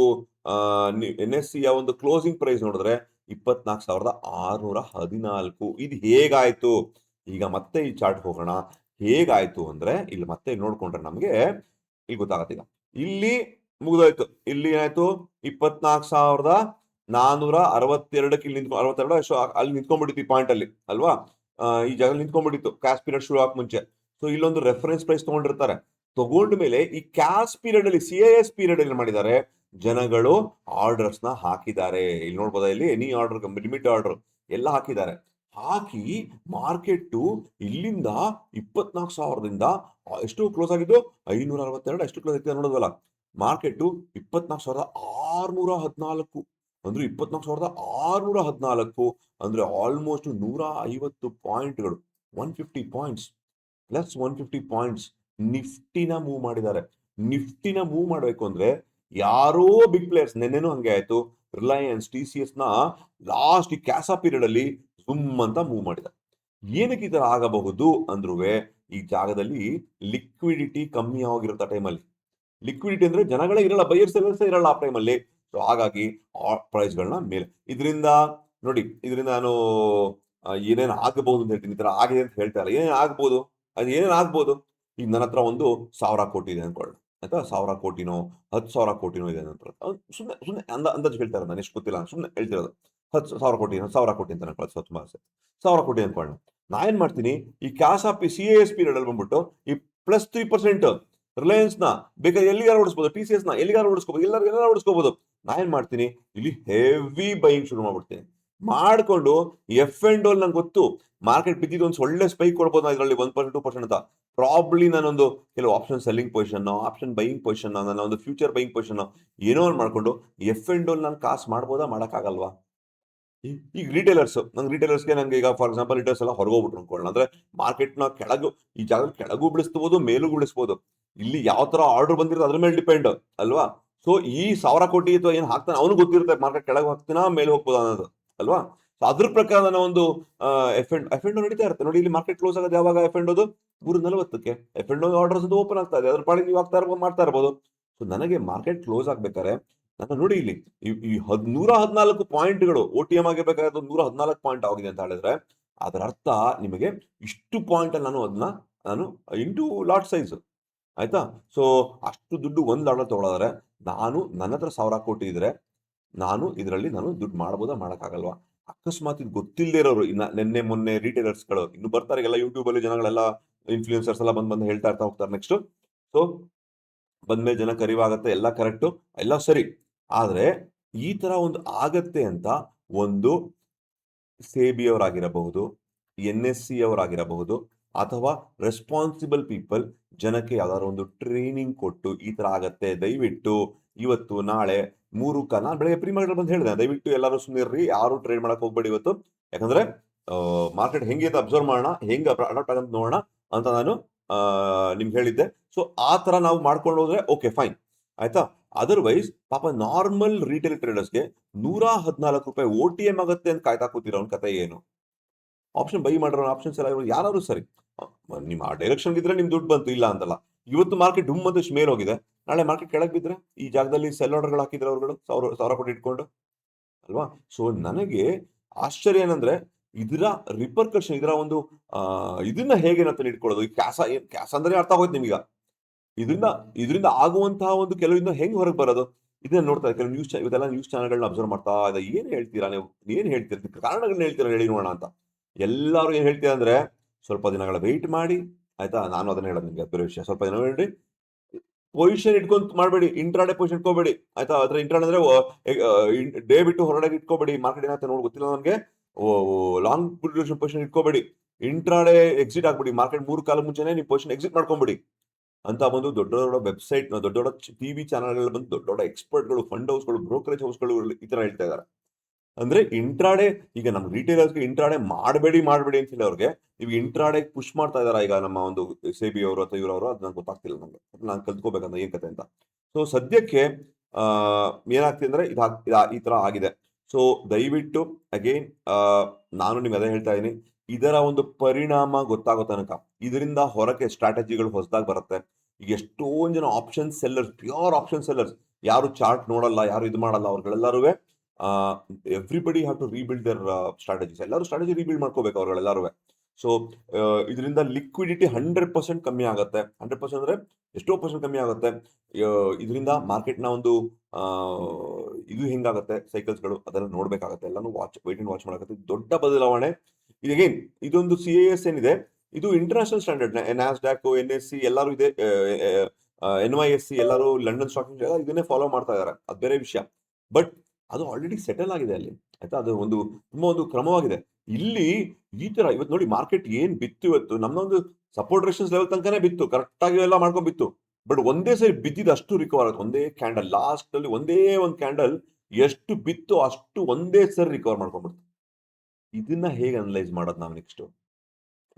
NSE ಯ ಒಂದು ಕ್ಲೋಸಿಂಗ್ ಪ್ರೈಸ್ ನೋಡಿದ್ರೆ 24,614. ಇದು ಹೇಗಾಯ್ತು? ಈಗ ಮತ್ತೆ ಈ ಚಾರ್ಟ್ ಹೋಗೋಣ. ಹೇಗಾಯ್ತು ಅಂದ್ರೆ ಇಲ್ಲಿ ಮತ್ತೆ ನೋಡ್ಕೊಂಡ್ರೆ ನಮ್ಗೆ ಇಲ್ಲಿ ಗೊತ್ತಾಗತ್ತೆ. ಈಗ ಇಲ್ಲಿ ಮುಗಿದೋಯ್ತು. ಇಲ್ಲಿ ಏನಾಯ್ತು, 24,462 ಇಲ್ಲಿ 62 ಅಷ್ಟು ಅಲ್ಲಿ ನಿಂತ್ಕೊಂಡ್ಬಿಟ್ಟಿತ್ತು ಈ ಪಾಯಿಂಟ್ ಅಲ್ಲಿ ಅಲ್ವಾ. ಈ ಜಾಗ ನಿಂತ್ಕೊಂಡ್ಬಿಟ್ಟಿತ್ತು ಕ್ಯಾಶ್ ಪೀರಿಯಡ್ ಶುರು ಆಗ ಮುಂಚೆ. ಸೊ ಇಲ್ಲೊಂದು ರೆಫರೆನ್ಸ್ ಪ್ರೈಸ್ ತಗೊಂಡಿರ್ತಾರೆ. ತಗೊಂಡ ಮೇಲೆ ಈ ಕ್ಯಾಶ್ ಪೀರಿಯಡ್ ಅಲ್ಲಿ CIS ಪೀರಿಯಡ್ ಅಲ್ಲಿ ಮಾಡಿದ್ದಾರೆ, ಜನಗಳು ಆರ್ಡರ್ಸ್ ನ ಹಾಕಿದ್ದಾರೆ. ಇಲ್ಲಿ ನೋಡ್ಬೋದಾ, ಇಲ್ಲಿ ಎನಿ ಆರ್ಡರ್, ಲಿಮಿಟ್ ಆರ್ಡರ್ ಎಲ್ಲ ಹಾಕಿದ್ದಾರೆ. ಹಾಕಿ ಮಾರ್ಕೆಟ್ ಇಲ್ಲಿಂದ 24,000ದಿಂದ ಎಷ್ಟು ಕ್ಲೋಸ್ ಆಗಿದ್ದು, 562 ಎಷ್ಟು ಕ್ಲೋಸ್ ಆಗ್ತಿದೆ ನೋಡೋದಲ್ಲ. ಮಾರ್ಕೆಟ್ 24,614 ಅಂದ್ರೆ 24,614 ಅಂದ್ರೆ ಆಲ್ಮೋಸ್ಟ್ 150 ಪಾಯಿಂಟ್ಗಳು, 150 ಪಾಯಿಂಟ್ಸ್ ಪ್ಲಸ್ 150 ಪಾಯಿಂಟ್ಸ್ ನಿಫ್ಟಿನ ಮೂವ್ ಮಾಡಿದ್ದಾರೆ. ನಿಫ್ಟಿನ ಮೂವ್ ಮಾಡಬೇಕು ಅಂದ್ರೆ ಯಾರೋ ಬಿಗ್ ಪ್ಲೇಯರ್ಸ್, ನೆನ್ನೆನೂ ಹಂಗೆ ಆಯ್ತು, ರಿಲಯನ್ಸ್, TCS ನ ಲಾಸ್ಟ್ ಈ ಕ್ಯಾಸಾ ಪೀರಿಯಡ್ ಅಲ್ಲಿ ಸುಮ್ ಅಂತ ಮೂವ್ ಮಾಡಿದ್ದಾರೆ. ಏನಕ್ಕೆ ಈ ತರ ಆಗಬಹುದು ಅಂದ್ರೂ ಈ ಜಾಗದಲ್ಲಿ ಲಿಕ್ವಿಡಿಟಿ ಕಮ್ಮಿ ಆಗಿರುತ್ತೆ ಟೈಮಲ್ಲಿ. ಲಿಕ್ವಿಡಿಟಿ ಅಂದ್ರೆ ಜನಗಳೇ ಇರಲ್ಲ, ಬೈಯರ್ಸ್ ಸೆಲ್ಲರ್ಸ್ ಇರಲ್ಲ ಆ ಟೈಮಲ್ಲಿ. ಸೊ ಹಾಗಾಗಿ ಪ್ರೈಸ್ಗಳನ್ನ ಮೇಲೆ, ಇದರಿಂದ ನೋಡಿ, ಇದರಿಂದ ನಾನು ಏನೇನು ಆಗಬಹುದು ಅಂತ ಹೇಳ್ತೀನಿ. ಈ ತರ ಆಗಿದೆ ಅಂತ ಹೇಳ್ತಾ ಇಲ್ಲ, ಏನೇನು ಆಗ್ಬೋದು, ಅದು ಏನೇನು ಆಗ್ಬೋದು. ಈಗ ನನ್ನ ಹತ್ರ ಒಂದು 1,000 ಕೋಟಿ ಇದೆ ಅನ್ಕೊಳ್ಳಿ, ಆಯ್ತಾ. 1,000 ಕೋಟಿನೋ 10,000 ಕೋಟಿನೋ ಇದೆ ಅಂತ ಸುಮ್ಮನೆ ಸುಮ್ಮನೆ ಅಂದಾಜು ಹೇಳ್ತಾ ಇರೋದು, ನಾನು ಎಷ್ಟು ಗೊತ್ತಿಲ್ಲ, ಸುಮ್ಮನೆ ಹೇಳ್ತಿರೋದು. 10,000 ಕೋಟಿ, 1,000 ಕೋಟಿ ಅಂತ ಅನ್ಕೊಳ್ಳಿ, ತುಂಬಾ 1,000 ಕೋಟಿ ಅನ್ಕೊಳ್ಳೋಣ. ನಾ ಏನ್ ಮಾಡ್ತೀನಿ, ಈ ಕ್ಯಾಶ್ ಆಫ್ CIS ಪೀರಿಯಡ್ ಅಲ್ಲಿ ಬಂದ್ಬಿಟ್ಟು ಈ +3% ರಿಲಯನ್ಸ್ ನ ಬೇಕಾದ್ರೆ ಎಲ್ಲಿಗಾರು ಓಡಿಸ್ಬೋದು, TCS ನ ಎಲ್ಲಿಗಾರು ಓಡಿಸ್ಕೋಬಹುದು, ಎಲ್ಲರೂ ಓಡಿಸ್ಕೋಬಹುದು. ನಾ ಏನ್ ಮಾಡ್ತೀನಿ, ಇಲ್ಲಿ ಹೆವಿ ಬೈಯಿಂಗ್ ಶುರು ಮಾಡ್ಬಿಡ್ತೀನಿ. ಮಾಡ್ಕೊಂಡು F&O ನಂಗೆ ಗೊತ್ತು, ಮಾರ್ಕೆಟ್ ಬಿದ್ದಿದ್ದು ಒಂದು ಒಳ್ಳೆ ಸ್ಪೈಕ್ ಕೊಡ್ಬೋದು ಇದರಲ್ಲಿ 1% 2% ಅಂತ. ಪ್ರಾಬ್ಲಿ ನಾನೊಂದು ಕೆಲವು option selling position, option buying position, ನನ್ನ ಒಂದು ಫ್ಯೂಚರ್ ಬೈಯಿಂಗ್ ಪೊಸಿಷನ್ ಏನೋ ಮಾಡ್ಕೊಂಡು F&O ನಾನು ಕಾಸು ಮಾಡ್ಬೋದಾ, ಮಾಡಕ್ಕಾಗಲ್ವಾ? ಈಗ ರಿಟೇಲರ್ಸ್ಗೆ ನಂಗೆ ಈಗ ಫಾರ್ ಎಕ್ಸಾಂಪಲ್ ರಿಟೇಲರ್ಸ್ ಎಲ್ಲ ಹೊರಗೋಗ್ಬಿಟ್ರು ಅನ್ಕೊಳ್ಳೋಣ, ಅಂದ್ರೆ ಮಾರ್ಕೆಟ್ ನ ಕೆಳಗು, ಈ ಜಾಗ ಕೆಳಗೂ ಬಿಡಿಸ್ಬೋದು, ಮೇಲೂ ಬಿಡಿಸ್ಬೋದು. ಇಲ್ಲಿ ಯಾವ ತರ ಆರ್ಡರ್ ಬಂದಿರುತ್ತೆ ಅದ್ರ ಮೇಲೆ ಡಿಪೆಂಡ್ ಅಲ್ವಾ. ಸೊ ಈ 1,000 ಕೋಟಿ ಅಥವಾ ಏನ್ ಹಾಕ್ತಾನೆ ಅವನು ಗೊತ್ತಿರುತ್ತೆ, ಮಾರ್ಕೆಟ್ ಕೆಳಗೆ ಹಾಕ್ತೀನಾ ಮೇಲೆ ಹೋಗ್ಬೋದ ಅನ್ನೋದು ಅಲ್ವಾ. ಸೊ ಅದ್ರ ಪ್ರಕಾರ ನಾನು ಒಂದು F&O ನಡೀತಾ ಇರುತ್ತೆ. ನೋಡಿ, ಇಲ್ಲಿ ಮಾರ್ಕೆಟ್ ಕ್ಲೋಸ್ ಆಗೋದು ಯಾವಾಗ, F&O 3:40ಕ್ಕೆ F&O ಆರ್ಡರ್ಸ್ ಅದು ಓಪನ್ ಆಗ್ತಾ ಇದೆ, ಅದ್ರ ಪಾಡಿಗೆ ನೀವು ಮಾಡ್ತಾ ಇರ್ಬೋದು. ಸೊ ನನಗೆ ಮಾರ್ಕೆಟ್ ಕ್ಲೋಸ್ ಆಗ್ಬೇಕಾದ್ರೆ ನಾನು ನೋಡಿ, ಇಲ್ಲಿ ಈ 114 ಪಾಯಿಂಟ್ಗಳು OTM ಆಗಿರ್ಬೇಕಾದ್ರೆ 114 ಪಾಯಿಂಟ್ ಆಗಿದೆ ಅಂತ ಹೇಳಿದ್ರೆ ಅದರ ಅರ್ಥ ನಿಮಗೆ ಇಷ್ಟು ಪಾಯಿಂಟ್ ಅಲ್ಲಿ ನಾನು ಇಂಟು ಲಾಟ್ ಸೈಜ್, ಆಯ್ತಾ. ಸೊ ಅಷ್ಟು ದುಡ್ಡು ಒಂದು ಲಾಟ್ ತಗೊಳ್ಳೋದ್ರೆ ನನ್ನ ಹತ್ರ 1,000 ಕೋಟಿ ಇದ್ರೆ ಇದರಲ್ಲಿ ನಾನು ದುಡ್ಡು ಮಾಡ್ಬೋದಾ, ಮಾಡಕ್ಕಾಗಲ್ವಾ? ಅಕಸ್ಮಾತ್ ಇದು ಗೊತ್ತಿಲ್ಲದೆ ಇರೋರು, ನಿನ್ನೆ ಮೊನ್ನೆ ರಿಟೇಲರ್ಸ್ಗಳು ಇನ್ನು ಬರ್ತಾರೆ, ಎಲ್ಲ ಯೂಟ್ಯೂಬ್ ಅಲ್ಲಿ ಜನಗಳೆಲ್ಲ ಇನ್ಫ್ಲೂಯೆನ್ಸರ್ಸ್ ಎಲ್ಲ ಬಂದು ಹೇಳ್ತಾ ಹೋಗ್ತಾರೆ ನೆಕ್ಸ್ಟ್. ಸೊ ಬಂದ್ಮೇಲೆ ಜನ ಕರಿವಾಗತ್ತೆ, ಎಲ್ಲ ಕರೆಕ್ಟು, ಎಲ್ಲ ಸರಿ. ಆದ್ರೆ ಈ ತರ ಒಂದು ಆಗತ್ತೆ ಅಂತ ಒಂದು ಸೇಬಿ ಅವರಾಗಿರಬಹುದು, NSE ಅವರಾಗಿರಬಹುದು, ಅಥವಾ ರೆಸ್ಪಾನ್ಸಿಬಲ್ ಪೀಪಲ್ ಜನಕ್ಕೆ ಯಾವ್ದಾದ್ರು ಒಂದು ಟ್ರೈನಿಂಗ್ ಕೊಟ್ಟು ಈ ತರ ಆಗತ್ತೆ, ದಯವಿಟ್ಟು ಇವತ್ತು ನಾಳೆ 3 ಕಾಲ, ನಾನು ಬೆಳಗ್ಗೆ ಪ್ರೀ ಮಾರ್ಕೆಟ್ ಬಂದು ಹೇಳಿದೆ, ದಯವಿಟ್ಟು ಎಲ್ಲರೂ ಸುಮ್ಮನಿರ್ರಿ, ಯಾರು ಟ್ರೇಡ್ ಮಾಡಕ್ ಹೋಗ್ಬೇಡಿ ಇವತ್ತು. ಯಾಕಂದ್ರೆ ಮಾರ್ಕೆಟ್ ಹೆಂಗೆ ಅಂತ ಅಬ್ಸರ್ವ್ ಮಾಡೋಣ, ಹೆಂಗೆ ಅಡಾಪ್ಟ್ ಆಗಂತ ನೋಡೋಣ ಅಂತ ನಾನು ನಿಮ್ಗೆ ಹೇಳಿದ್ದೆ. ಸೊ ಆ ತರ ನಾವು ಮಾಡ್ಕೊಂಡು ಹೋದ್ರೆ ಓಕೆ ಫೈನ್, ಆಯ್ತಾ. ಅದರ್ವೈಸ್ ಪಾಪ ನಾರ್ಮಲ್ ರಿಟೇಲ್ ಟ್ರೇಡರ್ಸ್ಗೆ 114 ರೂಪಾಯಿ OTM ಆಗುತ್ತೆ ಅಂತ ಕಾಯ್ತಾ ಕೂತಿರೋ ಅವ್ನ ಕತೆ ಏನು? ಆಪ್ಷನ್ ಬೈ ಮಾಡಿರೋ ಆಪ್ಷನ್ಸ್ ಎಲ್ಲ ಯಾರು ಸರಿ, ನಿಮ್ಮ ಆ ಡೈರೆಕ್ಷನ್ ಇದ್ರೆ ನಿಮ್ ದುಡ್ಡು ಬಂತು, ಇಲ್ಲ ಅಂತಲ್ಲ. ಇವತ್ತು ಮಾರ್ಕೆಟ್ ಡುಮ್ ಅಂತ ಮೇಲೆ ಹೋಗಿದೆ, ನಾಳೆ ಮಾರ್ಕೆಟ್ ಕೆಳಗೆ ಬಿದ್ರೆ ಈ ಜಾಗದಲ್ಲಿ ಸೆಲ್ ಆರ್ಡರ್ಗಳು ಹಾಕಿದ್ರೆ ಅವ್ರುಗಳು 1,000 ಕೋಟಿ ಇಟ್ಕೊಂಡು ಅಲ್ವಾ. ಸೊ ನನಗೆ ಆಶ್ಚರ್ಯ ಏನಂದ್ರೆ ಇದರ ರಿಪರ್ಕಷನ್, ಇದರ ಒಂದು ಇದನ್ನ ಹೇಗೆ ಅಂತ ಇಟ್ಕೊಳ್ಳೋದು. ಈ ಕ್ಯಾಸ ಅಂದ್ರೆ ಅರ್ಥ ಆಗೋಯ್ತು ನಿಮ್ಗೆ. ಇದರಿಂದ ಆಗುವಂತಹ ಒಂದು ಕೆಲವಿಂದ ಹೆಂಗ್ ಹೊರಗೆ ಬರೋದು, ಇದನ್ನ ನೋಡ್ತಾ ಕೆಲವು ಇವತ್ತೆಲ್ಲ ನ್ಯೂಸ್ ಚಾನೆಲ್ಗಳನ್ನ ಅಬ್ಸರ್ವ್ ಮಾಡ್ತಾ ಇದೆ. ಏನ್ ಹೇಳ್ತೀರಾ ನೀವು, ಏನ್ ಹೇಳ್ತೀರಾ, ಕಾರಣಗಳನ್ನ ಹೇಳ್ತೀರಾ ಹೇಳಿ ನೋಡೋಣ ಅಂತ. ಎಲ್ಲರೂ ಏನ್ ಹೇಳ್ತೀರಾ ಅಂದ್ರೆ ಸ್ವಲ್ಪ ದಿನಗಳ ವೆಯ್ಟ್ ಮಾಡಿ, ಆಯ್ತಾ. ನಾನು ಅದನ್ನ ಹೇಳೋದು ನಿಮ್ಗೆ ಬೇರೆ ವಿಷಯ, ಸ್ವಲ್ಪ ದಿನ ಹೇಳಿ, ಪೊಸಿಷನ್ ಇಟ್ಕೊಂತ ಮಾಡಬೇಡಿ, ಇಂಟ್ರಾಡೇ ಪೊಸಿಷನ್ ಇಟ್ಕೋಬೇಡಿ, ಆಯ್ತಾ. ಅದ್ರ ಇಂಟ್ರಾಡೇ ಅಂದ್ರೆ ಡೇ ಬಿಟ್ಟು ಹೊರಗಡೆ ಇಟ್ಕೋಬೇಡಿ, ಮಾರ್ಕೆಟ್ ಏನಾಗ್ತದೆ ನೋಡಿ ಗೊತ್ತಿಲ್ಲ ನನಗೆ. ಲಾಂಗ್ ಪೊಸಿಷನ್ ಇಟ್ಕೋಬೇಡಿ, ಇಂಟ್ರಾಡೇ ಎಕ್ಸಿಟ್ ಆಗ್ಬಿಡಿ, ಮಾರ್ಕೆಟ್ 3 ಕಾಲ ಮುಂಚೆನೆ ನೀವು ಪೊಸಿಷನ್ ಎಕ್ಸಿಟ್ ಮಾಡ್ಕೊಂಬಿಡಿ, ಅಂತ ಬಂದು ದೊಡ್ಡ ದೊಡ್ಡ ವೆಬ್ಸೈಟ್, ದೊಡ್ಡ ದೊಡ್ಡ ಟಿವಿ ಚಾನಲ್ಗಳು ಬಂದು ದೊಡ್ಡ ದೊಡ್ಡ ಎಕ್ಸ್ಪರ್ಟ್ಗಳು, ಫಂಡ್ ಹೌಸ್ಗಳು, ಬ್ರೋಕರೇಜ್ ಹೌಸ್ಗಳು ಈ ತರ ಹೇಳ್ತಾ ಇದ್ದಾರೆ. ಅಂದ್ರೆ ಇಂಟ್ರಾಡೇ, ಈಗ ನಮ್ಮ ರಿಟೇಲರ್ಸ್ಗೆ ಇಂಟ್ರಾಡೇ ಮಾಡಬೇಡಿ ಅಂತಿಲ್ಲ ಅವ್ರಿಗೆ. ನೀವು ಇಂಟ್ರಾಡೇ ಪುಷ್ ಮಾಡ್ತಾ ಇದಾರ ಈಗ ನಮ್ಮ ಒಂದು ಸೇಬಿ ಅವರು ಅಥವಾ ಇವರವರು, ಅದು ನಂಗೆ ಗೊತ್ತಾಗ್ತಿಲ್ಲ ನಮ್ಗೆ. ನಾನು ಕಲ್ತ್ಕೋಬೇಕಂತ ಏನ್ ಕತೆ ಅಂತ. ಸೊ ಸದ್ಯಕ್ಕೆ ಆ ಏನಾಗ್ತಿದೆ ಅಂದ್ರೆ ಈ ತರ ಆಗಿದೆ. ಸೊ ದಯವಿಟ್ಟು ಅಗೈನ್ ನಾನು ನಿಮ್ಗೆ ಅದೇ ಹೇಳ್ತಾ ಇದೀನಿ, ಇದರ ಒಂದು ಪರಿಣಾಮ ಗೊತ್ತಾಗೋ ತನಕ ಇದರಿಂದ ಹೊರಗೆ ಸ್ಟ್ರಾಟಜಿಗಳು ಹೊಸದಾಗಿ ಬರುತ್ತೆ. ಈಗ ಎಷ್ಟೊಂದ್ ಜನ option sellers, pure option sellers, ಯಾರು ಚಾರ್ಟ್ ನೋಡಲ್ಲ, ಯಾರು ಇದು ಮಾಡಲ್ಲ, ಅವ್ರಿಗೆಲ್ಲರೂ everybody have to rebuild their strategies. ಎಲ್ಲರೂ ಸ್ಟ್ರಾಟಜಿ ರೀಬಿಲ್ಡ್ ಮಾಡ್ಕೋಬೇಕು ಅವ್ರುಗಳೆಲ್ಲರೂ. ಸೊ ಇದರಿಂದ ಲಿಕ್ವಿಡಿಟಿ 100% ಕಮ್ಮಿ ಆಗುತ್ತೆ. 100% ಅಂದ್ರೆ ಎಷ್ಟೋ ಪರ್ಸೆಂಟ್ ಕಮ್ಮಿ ಆಗುತ್ತೆ. ಇದರಿಂದ ಮಾರ್ಕೆಟ್ನ ಒಂದು ಇದು ಹೆಂಗಾಗುತ್ತೆ ಸೈಕಲ್ಸ್ಗಳು, ಅದನ್ನ ನೋಡ್ಬೇಕಾಗತ್ತೆ. ಎಲ್ಲಾನು ವೇಟ್ ಅಂಡ್ ವಾಚ್ ಮಾಡಾಗುತ್ತೆ. ದೊಡ್ಡ ಬದಲಾವಣೆ ಇದು. ಅಗೈನ್ ಇದೊಂದು CAS ಏನಿದೆ, ಇದು ಇಂಟರ್ನ್ಯಾಷನಲ್ ಸ್ಟ್ಯಾಂಡರ್ಡ್. NASDAQ, NSE ಎಲ್ಲರೂ ಇದೆ, NYSE ಎಲ್ಲರೂ, ಲಂಡನ್ ಸ್ಟಾಕ್ ಎಕ್ಸ್ಚೇಂಜ್ ಎಲ್ಲ ಇದನ್ನೇ ಫಾಲೋ ಮಾಡ್ತಾ ಇದ್ದಾರೆ, ಅದು ಬೇರೆ ವಿಷಯ. ಬಟ್ ಅದು ಆಲ್ರೆಡಿ ಸೆಟಲ್ ಆಗಿದೆ ಅಲ್ಲಿ, ಆಯ್ತಾ. ಅದು ಒಂದು ತುಂಬಾ ಒಂದು ಕ್ರಮವಾಗಿದೆ. ಇಲ್ಲಿ ಈ ತರ ಇವತ್ತು ನೋಡಿ ಮಾರ್ಕೆಟ್ ಏನ್ ಬಿತ್ತು ಇವತ್ತು, ನಮ್ಮೊಂದು ಸಪೋರ್ಟ್ ರೆಸಿಸ್ಟೆನ್ಸ್ ಲೆವೆಲ್ ತನಕನೇ ಬಿತ್ತು, ಕರೆಕ್ಟ್ ಆಗಿ ಎಲ್ಲ ಮಾಡ್ಕೊಂಡ್ ಬಿತ್ತು. ಬಟ್ ಒಂದೇ ಸರಿ ಬಿದ್ದಿದ್ದು ಅಷ್ಟು ರಿಕವರ್ ಆಗುತ್ತೆ. ಒಂದೇ ಕ್ಯಾಂಡಲ್ ಲಾಸ್ಟ್ ಅಲ್ಲಿ, ಒಂದೇ ಒಂದು ಕ್ಯಾಂಡಲ್ ಎಷ್ಟು ಬಿತ್ತು ಅಷ್ಟು ಒಂದೇ ಸರಿ ರಿಕವರ್ ಮಾಡ್ಕೊಂಡ್ಬಿಡ್ತು. ಇದನ್ನ ಹೇಗೆ ಅನಲೈಸ್ ಮಾಡೋದು ನಾವು ನೆಕ್ಸ್ಟ್,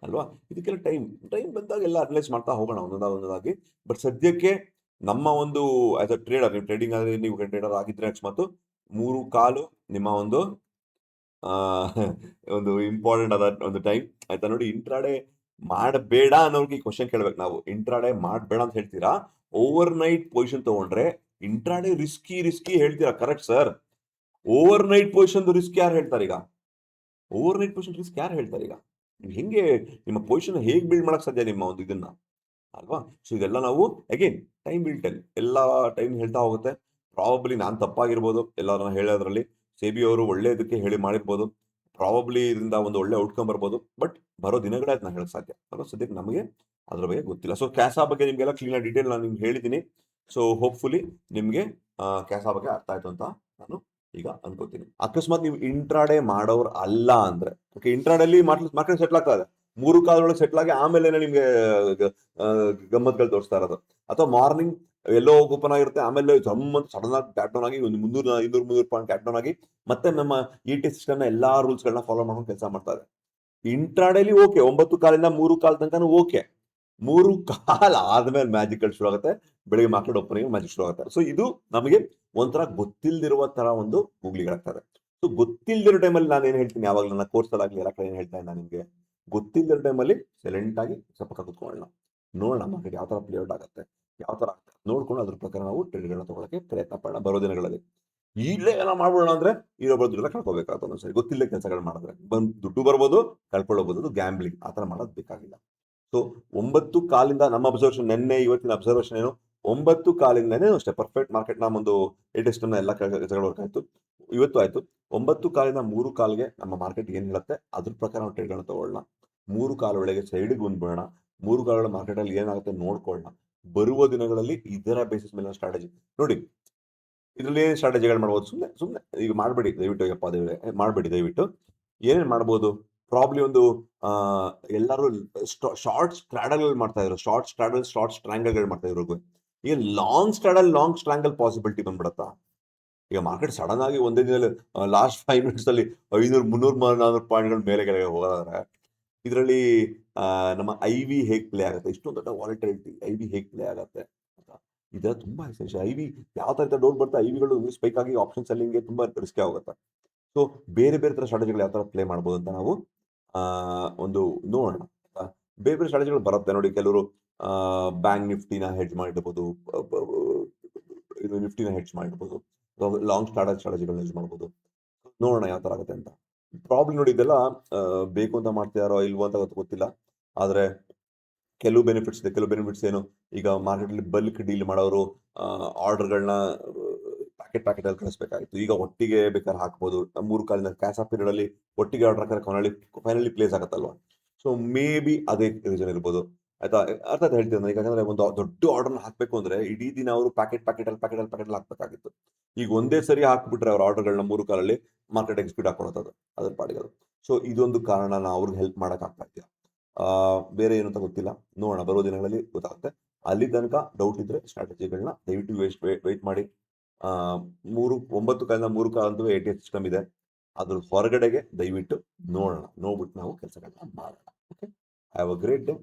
ಅಲ್ವಾ? ಇದಕ್ಕೆಲ್ಲ ಟೈಮ್ ಬಂದಾಗ ಎಲ್ಲ ಅನಲೈಸ್ ಮಾಡ್ತಾ ಹೋಗೋಣ ಒಂದೊಂದಾಗಿ. ಬಟ್ ಸದ್ಯಕ್ಕೆ ನಮ್ಮ ಒಂದು ಆಸ್ ಅ ಟ್ರೇಡರ್, ನೀವು ಟ್ರೇಡಿಂಗ್ ಆದ್ರೆ, ನೀವು ಟ್ರೇಡರ್ ಆಗಿದ್ರೆ ಅಕಸ್ಮಾತ್ 3 ಕಾಲು ನಿಮ್ಮ ಒಂದು ಒಂದು ಇಂಪಾರ್ಟೆಂಟ್ ಆದ ಒಂದು ಟೈಮ್, ಆಯ್ತಾ. ನೋಡಿ, ಇಂಟ್ರಾಡೇ ಮಾಡಬೇಡ ಅನ್ನೋರ್ಗೆ ಕ್ವಶನ್ ಕೇಳ್ಬೇಕು ನಾವು. ಇಂಟ್ರಾಡೇ ಮಾಡಬೇಡ ಅಂತ ಹೇಳ್ತೀರಾ, ಓವರ್ ನೈಟ್ ಪೊಸಿಷನ್ ತಗೊಂಡ್ರೆ ಇಂಟ್ರಾಡೇ ರಿಸ್ಕಿ ಹೇಳ್ತೀರಾ, correct sir. Over night position risk ಯಾರು ಹೇಳ್ತಾರೆ ಈಗ? ಓವರ್ ನೈಟ್ ಪೊಸಿಷನ್ ರಿಸ್ಕ್ ಯಾರು ಹೇಳ್ತಾರೆ ಈಗ? ನೀವು ಹೆಂಗೆ ನಿಮ್ಮ ಪೊಸಿಷನ್ ಹೇಗೆ ಬಿಲ್ಡ್ ಮಾಡಕ್ ಸಾಧ್ಯ ನಿಮ್ಮ ಒಂದು ಇದನ್ನ, ಅಲ್ವಾ? ಸೊ ಇದೆಲ್ಲ ನಾವು ಅಗೇನ್ ಟೈಮ್ ವಿಲ್ ಟೆಲ್. ಎಲ್ಲ ಟೈಮ್ ಹೇಳ್ತಾ ಹೋಗುತ್ತೆ. ಪ್ರಾಬಬ್ಲಿ ನಾನು ತಪ್ಪಾಗಿರ್ಬೋದು ಎಲ್ಲರನ್ನ ಹೇಳೋದ್ರಲ್ಲಿ. ಸೇಬಿ ಅವರು ಒಳ್ಳೆಯದಕ್ಕೆ ಹೇಳಿ ಮಾಡಿರ್ಬೋದು. ಪ್ರಾಬಬ್ಲಿ ಇದರಿಂದ ಒಂದು ಒಳ್ಳೆ ಔಟ್ಕಮ್ ಬರ್ಬೋದು. ಬಟ್ ಬರೋ ದಿನಗಳೇ ಅದನ್ನ ಹೇಳಕ್ ಸಾಧ್ಯ ಅಲ್ವಾ? ಸದ್ಯಕ್ಕೆ ನಮಗೆ ಅದ್ರ ಬಗ್ಗೆ ಗೊತ್ತಿಲ್ಲ. ಸೊ ಕ್ಯಾಸಾ ಬಗ್ಗೆ ನಿಮ್ಗೆಲ್ಲ ಕ್ಲೀನ್ ಡೀಟೇಲ್ ನಾನು ನಿಮ್ಗೆ ಹೇಳಿದ್ದೀನಿ. ಸೊ ಹೋಪ್ಫುಲಿ ನಿಮ್ಗೆ ಕ್ಯಾಸಾ ಬಗ್ಗೆ ಅರ್ಥ ಆಯ್ತು ಅಂತ ನಾನು ಈಗ ಅನ್ಕೋತೀನಿ. ಅಕಸ್ಮಾತ್ ನೀವು ಇಂಟ್ರಾಡೇ ಮಾಡೋರು ಅಲ್ಲ ಅಂದ್ರೆ, ಓಕೆ, ಇಂಟ್ರಾಡೇಲಿ ಮಾರ್ಕೆಟ್ ಸೆಟ್ಲ್ ಆಗ್ತಾ ಇದೆ, 3 ಕಾಲೊಳಗೆ ಸೆಟ್ಲ್ ಆಗಿ ಆಮೇಲೆ ನಿಮ್ಗೆ ಗಮ್ಮತ್ಗಳು ತೋರಿಸ್ತಾ ಇರೋದು. ಅಥವಾ ಮಾರ್ನಿಂಗ್ ಎಲ್ಲೋ ಓಪನ್ ಆಗಿರುತ್ತೆ, ಆಮೇಲೆ ಸಡನ್ ಆಗಿ ಟ್ಯಾಪ್ ಡೌನ್ ಆಗಿ ಒಂದು 300 ಪಾಯಿಂಟ್ ಟ್ಯಾಪ್ ಡೌನ್ ಆಗಿ ಮತ್ತೆ ನಮ್ಮ ET ಸಿಸ್ಟಮ್ ಎಲ್ಲಾ ರೂಲ್ಸ್ ಗಳನ್ನ ಫಾಲೋ ಮಾಡ್ಕೊಂಡು ಕೆಲಸ ಮಾಡ್ತಾ ಇದೆ. ಇಂಟ್ರಾಡೇಲಿ ಓಕೆ, 9 ಕಾಲಿಂದ 3 ಕಾಲ್ ತನಕ ಓಕೆ. 3 ಕಾಲ್ ಆದ್ಮೇಲೆ ಮ್ಯಾಜಿಕ್ ಶುರು ಆಗುತ್ತೆ. ಬೆಳಿಗ್ಗೆ ಮಾರ್ಕೆಟ್ ಓಪನಿಂಗ್ ಮ್ಯಾಜಿಕ್ ಶುರು ಆಗುತ್ತೆ. ಸೊ ಇದು ನಮಗೆ ಒಂಥರ ಗೊತ್ತಿಲ್ದಿರುವ ತರ ಒಂದು ಗೂಗ್ಲಿಗಳಾಗ್ತದೆ. ಸೊ ಗೊತ್ತಿಲ್ದಿರೋ ಟೈಮಲ್ಲಿ ನಾನು ಏನ್ ಹೇಳ್ತೀನಿ, ಯಾವಾಗ ನನ್ನ ಕೋರ್ಸ್ ಅಲ್ಲಿ ಎಲ್ಲ ಕಡೆ ಏನ್ ಹೇಳ್ತಾ ಇದ್ದೀನಿ ನಿಮ್ಗೆ, ಗೊತ್ತಿಲ್ದಿರೋ ಟೈಮಲ್ಲಿ ಸೈಲೆಂಟ್ ಆಗಿ ಸ್ವಲ್ಪ ಕೂತ್ಕೊಳ್ಳೋಣ, ನೋಡೋಣ ಮಾರ್ಕೆಟ್ ಯಾವ ತರ ಪ್ಲೇಔಟ್ ಆಗುತ್ತೆ, ಯಾವ ತರ ಆಗ್ತದೆ ನೋಡ್ಕೊಂಡು ಅದ್ರ ಪ್ರಕಾರ ನಾವು ಟ್ರೇಡ್ಗಳನ್ನ ತಗೊಳಕ್ಕೆ ಪ್ರಯತ್ನ ಪಡೋಣ ಬರೋ ದಿನಗಳಲ್ಲಿ. ಈಗಲೇ ಏನೋ ಮಾಡ್ಬೋಣ ಅಂದ್ರೆ ಇರೋ ದುಡ್ಡೆಲ್ಲ ಕಳ್ಕೊಬೇಕಾಗುತ್ತೆ ಒಂದೊಂದ್ಸರಿ. ಗೊತ್ತಿಲ್ಲ ಕೆಲಸಗಳು ಮಾಡಿದ್ರೆ ದುಡ್ಡು ಬರ್ಬೋದು, ಕಳ್ಕೊಳ್ಳಬಹುದು. ಅದು ಗ್ಯಾಂಬ್ಲಿಂಗ್, ಆ ತರ ಮಾಡೋದು ಬೇಕಾಗಿಲ್ಲ. ಸೊ 9 ಕಾಲಿಂದ ನಮ್ಮ ಅಬ್ಸರ್ವೇಷನ್, ನೆನ್ನೆ ಇವತ್ತಿನ ಅಬ್ಸರ್ವೇಷನ್ ಏನು, 9 ಕಾಲಿಂದನೇ ಅಷ್ಟೇ ಪರ್ಫೆಕ್ಟ್ ಮಾರ್ಕೆಟ್ ನ ಒಂದು ಲೇಟೆಸ್ಟ್ ಎಲ್ಲ ವರ್ಕ್ ಆಯ್ತು. ಇವತ್ತು ಆಯ್ತು. 9 ಕಾಲಿಂದ 3 ಕಾಲ್ಗೆ ನಮ್ಮ ಮಾರ್ಕೆಟ್ ಏನ್ ಹೇಳುತ್ತೆ ಅದ್ರ ಪ್ರಕಾರ ನಾವು ಟ್ರೇಡ್ಗಳನ್ನ ತಗೊಳ್ಳೋಣ. 3 ಕಾಲ್ ಒಳಗೆ ಸೈಡ್ಗೆ ಬಂದ್ಬಿಡೋಣ. 3 ಕಾಲುಗಳ ಮಾರ್ಕೆಟ್ ಅಲ್ಲಿ ಏನಾಗುತ್ತೆ ನೋಡ್ಕೊಳ್ಳೋಣ. ಬರುವ ದಿನಗಳಲ್ಲಿ ಇದರ ಬೇಸಿಸ್ ಮೇಲೆ ಸ್ಟ್ರಾಟಜಿ ನೋಡಿ. ಇದರಲ್ಲಿ ಏನ್ ಸ್ಟ್ರಾಟಜಿಗಳು ಮಾಡ್ಬೋದು, ಸುಮ್ಮನೆ ಈಗ ಮಾಡಬೇಡಿ ದಯವಿಟ್ಟು, ಮಾಡಬೇಡಿ ದಯವಿಟ್ಟು. ಏನೇನ್ ಮಾಡ್ಬೋದು, ಪ್ರಾಬ್ಲಿ ಒಂದು ಎಲ್ಲರೂ ಶಾರ್ಟ್ ಸ್ಟ್ರಾಡಲ್ ಮಾಡ್ತಾ ಇದ್ರು, ಶಾರ್ಟ್ ಸ್ಟ್ರಾಂಗಲ್ ಮಾಡ್ತಾ ಇದ್ರು. ಈಗ ಲಾಂಗ್ ಸ್ಟ್ರಾಂಗಲ್ ಪಾಸಿಬಿಲಿಟಿ ಬಂದ್ಬಿಡತ್ತಾ? ಈಗ ಮಾರ್ಕೆಟ್ ಸಡನ್ ಆಗಿ ಒಂದೇ ದಿನದಲ್ಲಿ ಲಾಸ್ಟ್ 5 ಮಿನಿಟ್ಸ್ ಅಲ್ಲಿ 500, 300, 400 ಪಾಯಿಂಟ್ಗಳ ಮೇಲೆ ಕೆಳಗೆ ಹೋಗೋದಾದ್ರೆ ಇದರಲ್ಲಿ ನಮ್ಮ IV ಹೇಗೆ ಪ್ಲೇ ಆಗುತ್ತೆ, ಇಷ್ಟೊಂದು ದೊಡ್ಡ ವಾಲಿಟಿಲಿಟಿ IV ಹೇಗೆ ಪ್ಲೇ ಆಗುತ್ತೆ ಅಂತ ಇದೆಲ್ಲ ತುಂಬಾ ಎಸೆನ್ಷಿಯಲ್. IV ಯಾವ ತರ ಡೌನ್ ಬರುತ್ತೆ, IVಗಳು ಸ್ಪೈಕ್ ಆಗಿ ಆಪ್ಷನ್ ಸೆಲ್ಲಿಂಗ್ಗೆ ತುಂಬಾ ರಿಸ್ಕ್ ಆಗುತ್ತೆ. ಸೊ ಬೇರೆ ತರ ಸ್ಟ್ರಾಟಜಿಗಳು ಯಾವ ತರ ಪ್ಲೇ ಮಾಡ್ಬೋದು ಅಂತ ನಾವು ಒಂದು ನೋಡೋಣ. ಬೇರೆ ಬೇರೆ ಸ್ಟ್ರಾಟಜಿಗಳು ಬರುತ್ತೆ ನೋಡಿ. ಕೆಲವರು ಬ್ಯಾಂಕ್ ನಿಫ್ಟಿನ ಹೆಡ್ಜ್ ಮಾಡಿರ್ಬೋದು, ಇದು ನಿಫ್ಟಿನ ಹೆಡ್ಜ್ ಮಾಡಿರ್ಬೋದು, ಲಾಂಗ್ ಸ್ಟ್ರಾಟಜಿಗಳನ್ನ ಯೂಸ್ ಮಾಡ್ಬೋದು. ನೋಡೋಣ ಯಾವ ತರ ಆಗುತ್ತೆ ಅಂತ. ಪ್ರಾಬ್ಲಮ್ ನೋಡಿ, ಇದೆಲ್ಲ ಬೇಕು ಅಂತ ಮಾಡ್ತಿದಾರೋ ಇಲ್ವೋ ಅಂತ ಗೊತ್ತಿಲ್ಲ. ಆದ್ರೆ ಕೆಲವು ಬೆನಿಫಿಟ್ಸ್ ಇದೆ. ಕೆಲವು ಬೆನಿಫಿಟ್ಸ್ ಏನು, ಈಗ ಮಾರ್ಕೆಟ್ ಅಲ್ಲಿ ಬಲ್ಕ್ ಡೀಲ್ ಮಾಡೋರು ಆರ್ಡರ್ಗಳನ್ನ ಪ್ಯಾಕೆಟ್ ಅಲ್ಲಿ ಕಳಿಸ್ಬೇಕಾಗಿತ್ತು. ಈಗ ಒಟ್ಟಿಗೆ ಬೇಕಾದ್ರೆ ಹಾಕ್ಬೋದು. 3 ಕಾಲಿನ ಕ್ಯಾಶ್ ಆಫ್ ಪೀರಿಯಡ್ ಅಲ್ಲಿ ಒಟ್ಟಿಗೆ ಆರ್ಡರ್ ಹಾಕಿದ್ರೆ ಫೈನಲಿ ಪ್ಲೇಸ್ ಆಗುತ್ತಲ್ವಾ. ಸೊ ಮೇ ಬಿ ಅದೇ ರೀಸನ್ ಇರ್ಬೋದು, ಆಯ್ತಾ. ಅರ್ಥ ಹೇಳ್ತೀನಿ ನಾನು. ಯಾಕಂದ್ರೆ ಒಂದು ದೊಡ್ಡ ಆರ್ಡರ್ ಹಾಕ್ಬೇಕು ಅಂದ್ರೆ ಇಡೀ ದಿನ ಅವರು ಪ್ಯಾಕೆಟ್ ಅಲ್ಲಿ ಹಾಕ್ಬೇಕಾಗಿತ್ತು. ಈಗ ಒಂದೇ ಸರಿ ಹಾಕ್ಬಿಟ್ರೆ ಅವ್ರ ಆರ್ಡರ್ಗಳನ್ನ 3 ಕಾಲಲ್ಲಿ ಮಾರ್ಕೆಟ್ ಎಕ್ಸ್ಪೀಡ್ ಹಾಕೊಳ್ಳೋದು ಅದ್ರ ಪಾಡಿಗೆ ಅದು. ಸೊ ಇದೊಂದು ಕಾರಣ ಅವ್ರಿಗೆ ಹೆಲ್ಪ್ ಮಾಡಕ್ ಆಗ್ತಾ ಇದೆಯಾ, ಬೇರೆ ಏನು ಅಂತ ಗೊತ್ತಿಲ್ಲ. ನೋಡೋಣ, ಬರೋ ದಿನಗಳಲ್ಲಿ ಗೊತ್ತಾಗುತ್ತೆ. ಅಲ್ಲಿ ತನಕ ಡೌಟ್ ಇದ್ರೆ ಸ್ಟ್ರಾಟಜಿಗಳನ್ನ ದಯವಿಟ್ಟು ವೆಯ್ಟ್ ಮಾಡಿ. 9 ಕಾಲಿಂದ 3 ಕಾಲಂತೂ ATS ಸಿಸ್ಟಮ್ ಇದೆ. ಅದ್ರ ಹೊರಗಡೆಗೆ ದಯವಿಟ್ಟು ನೋಡೋಣ, ನೋಡ್ಬಿಟ್ಟು ನಾವು ಕೆಲಸಗಳನ್ನ ಮಾಡೋಣ. Okay, have a great day.